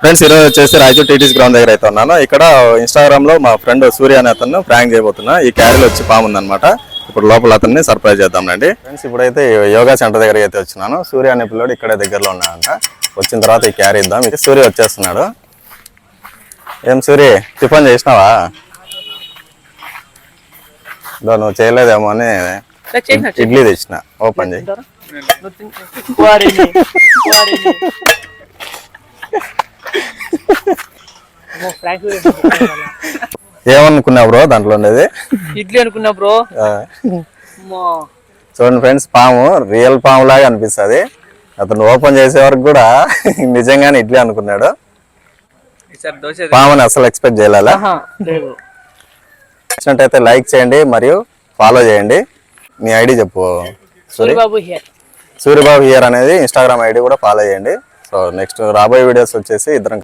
Friends ఈరోజు వచ్చేసి Raichur TTC ground దగ్గర అయితే ఉన్నాను. ఇక్కడ ఇన్స్టాగ్రామ్ లో మా ఫ్రెండ్ సూర్య అనే అతను ప్రాంక్ చేయబోతున్నా. ఈ క్యారీలో వచ్చి పాము ఉందన్నమాట. ఇప్పుడు లోపల అతన్ని సర్ప్రైజ్ చేద్దాంలేండి. ఫ్రెండ్స్ ఇప్పుడైతే యోగా సెంటర్ దగ్గర అయితే వచ్చినాను. సూర్య అనే పిల్లడు ఇక్కడే దగ్గరలో ఉన్నాడంట. వచ్చిన తర్వాత ఈ క్యారీ ఇద్దాం. ఇది సూర్య వచ్చేస్తున్నాడు. ఏం సూర్య టిఫిన్ చేసినావా? నువ్వు చేయలేదేమో అని ఇడ్లీ తెచ్చిన. ఓపెన్ చేయి. ఏమనుకున్నావు బ్రో దాంట్లో ఉండేది? ఇడ్లీ అనుకున్నా బ్రో. చూడండి ఫ్రెండ్స్, పాము రియల్ పాము లాగా అనిపిస్తుంది. అతను ఓపెన్ చేసే వరకు కూడా నిజంగానే ఇడ్లీ అనుకున్నాడు. పాముని అసలు ఎక్స్పెక్ట్ చేయలేదా? నచ్చినట్టయితే లైక్ చేయండి మరియు ఫాలో చేయండి. నీ ఐడి చెప్పు. సూర్యబాబు హియర్ అనేది ఇన్స్టాగ్రామ్ ఐడి కూడా ఫాలో చేయండి. సో నెక్స్ట్ రాబోయే వీడియోస్ వచ్చేసి ఇద్దరం